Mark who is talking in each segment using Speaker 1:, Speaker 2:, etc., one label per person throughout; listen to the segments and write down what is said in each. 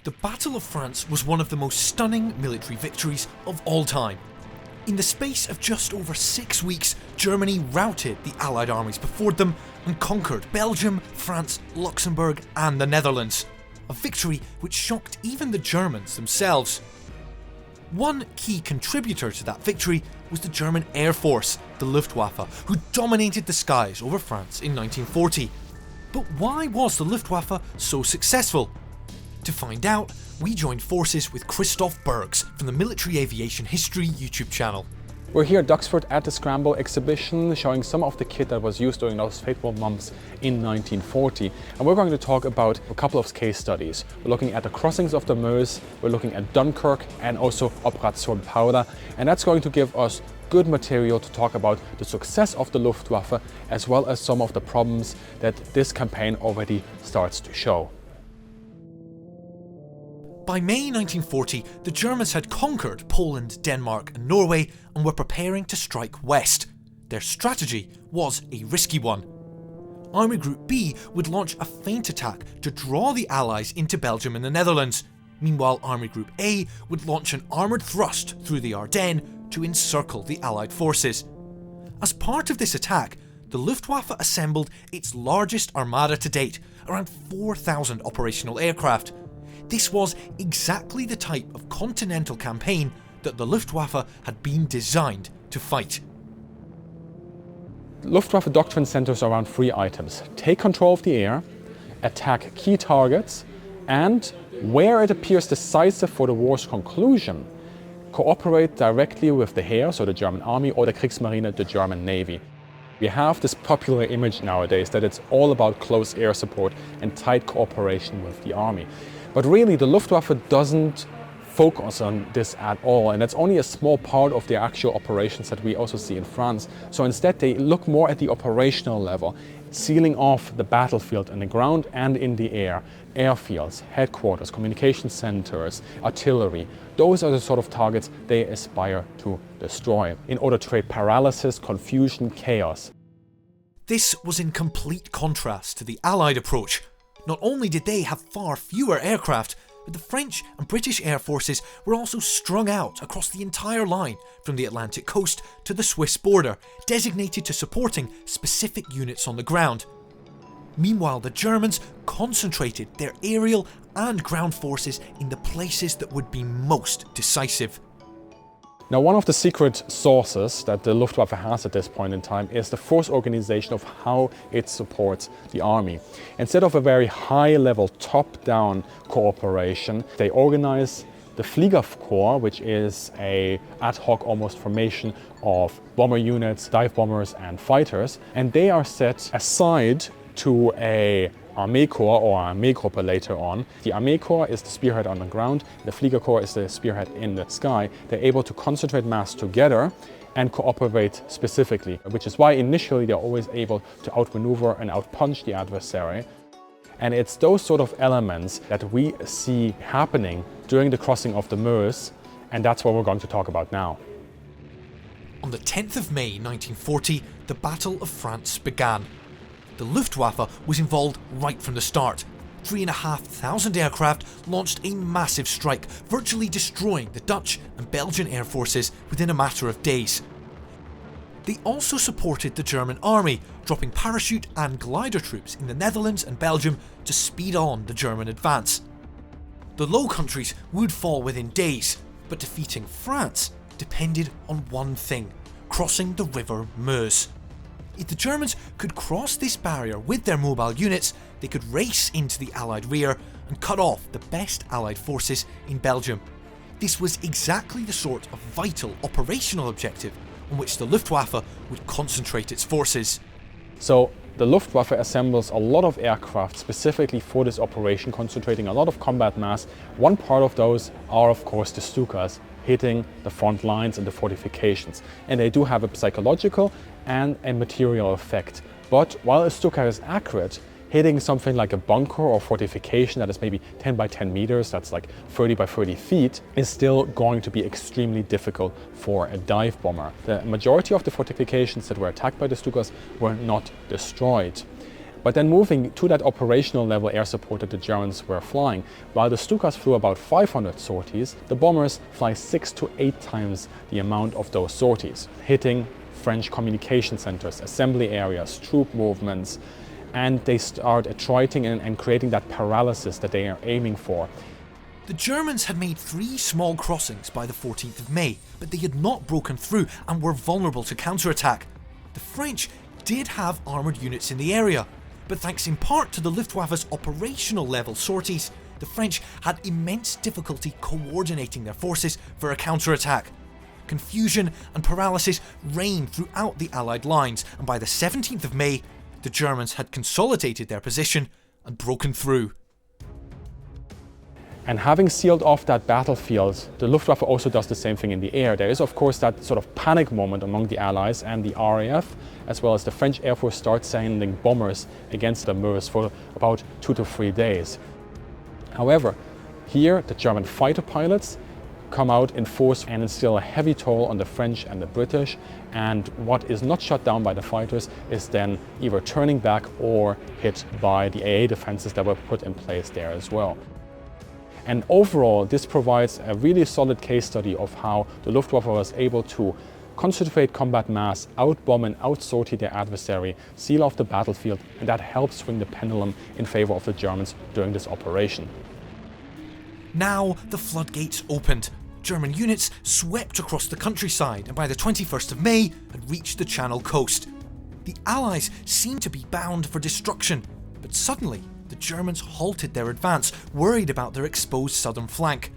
Speaker 1: The Battle of France was one of the most stunning military victories of all time. In the space of just over 6 weeks, Germany routed the Allied armies before them and conquered Belgium, France, Luxembourg and the Netherlands. A victory which shocked even the Germans themselves. One key contributor to that victory was the German Air Force, the Luftwaffe, who dominated the skies over France in 1940. But why was the Luftwaffe so successful? To find out, we joined forces with Christoph Bergs from the Military Aviation History YouTube channel.
Speaker 2: We're here at Duxford at the Scramble exhibition, showing some of the kit that was used during those fateful months in 1940. And we're going to talk about a couple of case studies. We're looking at the crossings of the Meuse, we're looking at Dunkirk and also Operation Powder. And that's going to give us good material to talk about the success of the Luftwaffe, as well as some of the problems that this campaign already starts to show.
Speaker 1: By May 1940, the Germans had conquered Poland, Denmark and Norway and were preparing to strike west. Their strategy was a risky one. Army Group B would launch a feint attack to draw the Allies into Belgium and the Netherlands. Meanwhile, Army Group A would launch an armoured thrust through the Ardennes to encircle the Allied forces. As part of this attack, the Luftwaffe assembled its largest armada to date, around 4,000 operational aircraft. This was exactly the type of continental campaign that the Luftwaffe had been designed to fight.
Speaker 2: Luftwaffe doctrine centers around 3 items: take control of the air, attack key targets, and, where it appears decisive for the war's conclusion, cooperate directly with the Heer, so the German army, or the Kriegsmarine, the German navy. We have this popular image nowadays that it's all about close air support and tight cooperation with the army. But really, the Luftwaffe doesn't focus on this at all, and that's only a small part of the actual operations that we also see in France. So instead, they look more at the operational level, sealing off the battlefield on the ground and in the air, airfields, headquarters, communication centers, artillery. Those are the sort of targets they aspire to destroy in order to create paralysis, confusion, chaos.
Speaker 1: This was in complete contrast to the Allied approach. Not only did they have far fewer aircraft, but the French and British air forces were also strung out across the entire line from the Atlantic coast to the Swiss border, designated to supporting specific units on the ground. Meanwhile, the Germans concentrated their aerial and ground forces in the places that would be most decisive.
Speaker 2: Now, one of the secret sources that the Luftwaffe has at this point in time is the force organization of how it supports the army. Instead of a very high-level top-down cooperation, they organize the Fliegerkorps, which is an ad hoc almost formation of bomber units, dive bombers and fighters, and they are set aside to a Armee Corps or Armeegruppe later on. The Armee Corps is the spearhead on the ground, the Fliegerkorps is the spearhead in the sky. They're able to concentrate mass together and cooperate specifically, which is why initially they're always able to outmaneuver and outpunch the adversary. And it's those sort of elements that we see happening during the crossing of the Meuse, and that's what we're going to talk about now.
Speaker 1: On the 10th of May 1940, the Battle of France began. The Luftwaffe was involved right from the start. 3,500 aircraft launched a massive strike, virtually destroying the Dutch and Belgian air forces within a matter of days. They also supported the German army, dropping parachute and glider troops in the Netherlands and Belgium to speed on the German advance. The Low Countries would fall within days, but defeating France depended on one thing: crossing the river Meuse. If the Germans could cross this barrier with their mobile units, they could race into the Allied rear and cut off the best Allied forces in Belgium. This was exactly the sort of vital operational objective on which the Luftwaffe would concentrate its forces.
Speaker 2: So the Luftwaffe assembles a lot of aircraft specifically for this operation, concentrating a lot of combat mass. One part of those are, of course, the Stukas, hitting the front lines and the fortifications. And they do have a psychological and a material effect. But while a Stuka is accurate, hitting something like a bunker or fortification that is maybe 10 by 10 meters, that's like 30 by 30 feet, is still going to be extremely difficult for a dive bomber. The majority of the fortifications that were attacked by the Stukas were not destroyed. But then moving to that operational level air support that the Germans were flying, while the Stukas flew about 500 sorties, the bombers fly 6 to 8 times the amount of those sorties, hitting French communication centers, assembly areas, troop movements, and they start attriting and creating that paralysis that they are aiming for.
Speaker 1: The Germans had made 3 small crossings by the 14th of May, but they had not broken through and were vulnerable to counterattack. The French did have armoured units in the area, but thanks in part to the Luftwaffe's operational level sorties, the French had immense difficulty coordinating their forces for a counterattack. Confusion and paralysis reigned throughout the Allied lines, and by the 17th of May, the Germans had consolidated their position and broken through.
Speaker 2: And having sealed off that battlefield, the Luftwaffe also does the same thing in the air. There is of course that sort of panic moment among the Allies, and the RAF, as well as the French Air Force, starts sending bombers against the Meuse for about 2 to 3 days. However, here the German fighter pilots come out in force and instill a heavy toll on the French and the British, and what is not shut down by the fighters is then either turning back or hit by the AA defenses that were put in place there as well. And overall, this provides a really solid case study of how the Luftwaffe was able to concentrate combat mass, outbomb and outsortie their adversary, seal off the battlefield, and that helps swing the pendulum in favor of the Germans during this operation.
Speaker 1: Now the floodgates opened. German units swept across the countryside and by the 21st of May had reached the Channel coast. The Allies seemed to be bound for destruction, but suddenly the Germans halted their advance, worried about their exposed southern flank.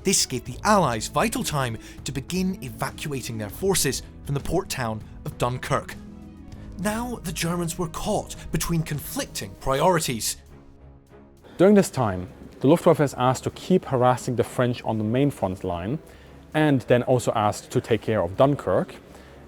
Speaker 1: This gave the Allies vital time to begin evacuating their forces from the port town of Dunkirk. Now the Germans were caught between conflicting priorities.
Speaker 2: During this time, the Luftwaffe is asked to keep harassing the French on the main front line, and then also asked to take care of Dunkirk,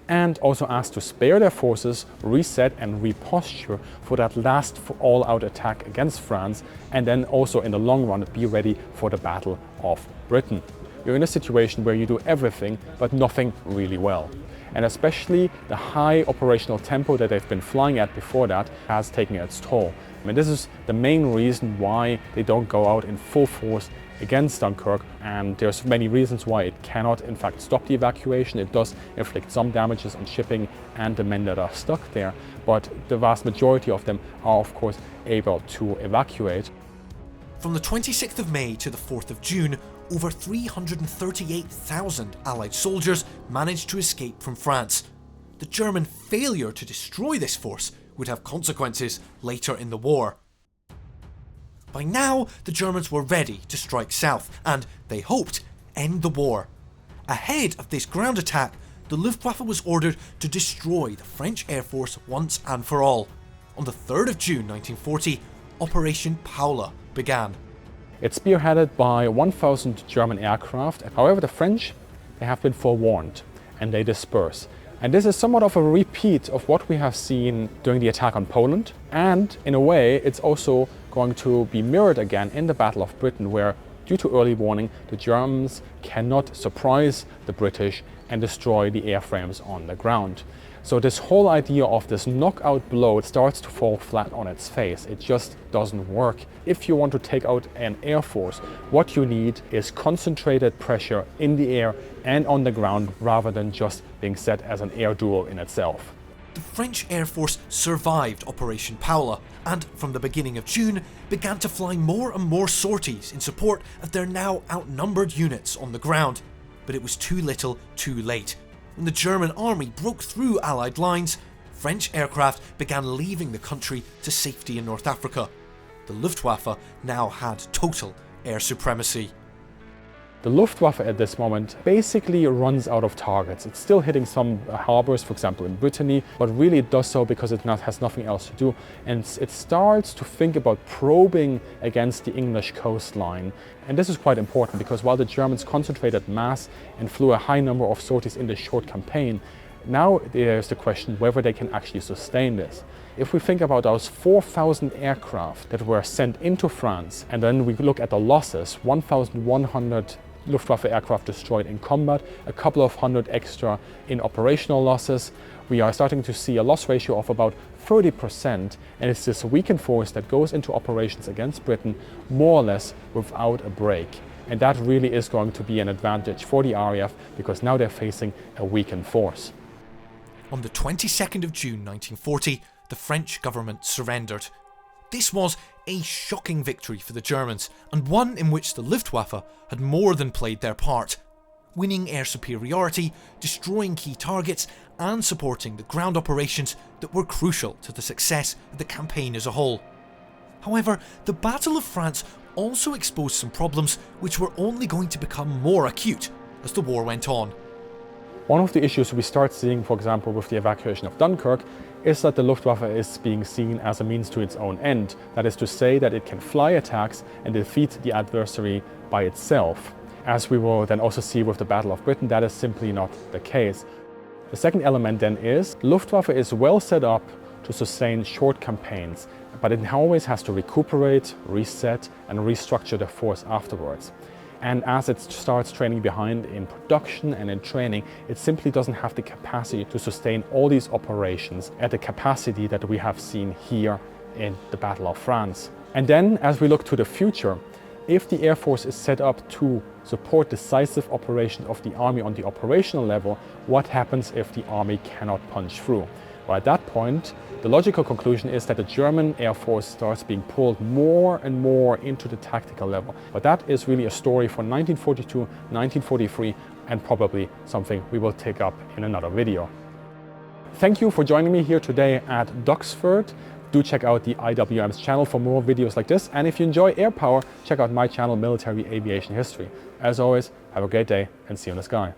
Speaker 2: and also asked to spare their forces, reset and reposture for that last all-out attack against France, and then also in the long run be ready for the Battle of Britain. You're in a situation where you do everything but nothing really well. And especially the high operational tempo that they've been flying at before that has taken its toll. I mean, this is the main reason why they don't go out in full force against Dunkirk, and there's many reasons why it cannot in fact stop the evacuation. It does inflict some damages on shipping and the men that are stuck there, but the vast majority of them are of course able to evacuate.
Speaker 1: From the 26th of May to the 4th of June, over 338,000 Allied soldiers managed to escape from France. The German failure to destroy this force would have consequences later in the war. By now, the Germans were ready to strike south and, they hoped, end the war. Ahead of this ground attack, the Luftwaffe was ordered to destroy the French Air Force once and for all. On the 3rd of June 1940, Operation Paula began.
Speaker 2: It's spearheaded by 1,000 German aircraft. However, the French, they have been forewarned and they disperse. And this is somewhat of a repeat of what we have seen during the attack on Poland. And in a way, it's also going to be mirrored again in the Battle of Britain, where, due to early warning, the Germans cannot surprise the British and destroy the airframes on the ground. So this whole idea of this knockout blow, it starts to fall flat on its face. It just doesn't work. If you want to take out an air force, what you need is concentrated pressure in the air and on the ground, rather than just being set as an air duel in itself.
Speaker 1: The French Air Force survived Operation Paula and, from the beginning of June, began to fly more and more sorties in support of their now outnumbered units on the ground. But it was too little, too late. When the German army broke through Allied lines, French aircraft began leaving the country to safety in North Africa. The Luftwaffe now had total air supremacy.
Speaker 2: The Luftwaffe at this moment basically runs out of targets. It's still hitting some harbors, for example in Brittany, but really it does so because it has nothing else to do. And it starts to think about probing against the English coastline. And this is quite important because while the Germans concentrated mass and flew a high number of sorties in this short campaign, now there's the question whether they can actually sustain this. If we think about those 4,000 aircraft that were sent into France, and then we look at the losses, 1,100 Luftwaffe aircraft destroyed in combat, a couple of hundred extra in operational losses, we are starting to see a loss ratio of about 30%, and it's this weakened force that goes into operations against Britain more or less without a break. And that really is going to be an advantage for the RAF because now they're facing a weakened force.
Speaker 1: On the 22nd of June 1940, the French government surrendered. This was a shocking victory for the Germans, and one in which the Luftwaffe had more than played their part, winning air superiority, destroying key targets, and supporting the ground operations that were crucial to the success of the campaign as a whole. However, the Battle of France also exposed some problems which were only going to become more acute as the war went on.
Speaker 2: One of the issues we start seeing, for example, with the evacuation of Dunkirk, is that the Luftwaffe is being seen as a means to its own end. That is to say that it can fly attacks and defeat the adversary by itself. As we will then also see with the Battle of Britain, that is simply not the case. The second element then is Luftwaffe is well set up to sustain short campaigns, but it always has to recuperate, reset, and restructure the force afterwards. And as it starts training behind in production and in training, it simply doesn't have the capacity to sustain all these operations at the capacity that we have seen here in the Battle of France. And then, as we look to the future, if the Air Force is set up to support decisive operations of the Army on the operational level, what happens if the Army cannot punch through? Well, at that point, the logical conclusion is that the German Air Force starts being pulled more and more into the tactical level. But that is really a story for 1942, 1943, and probably something we will take up in another video. Thank you for joining me here today at Duxford. Do check out the IWM's channel for more videos like this. And if you enjoy air power, check out my channel, Military Aviation History. As always, have a great day and see you in the sky.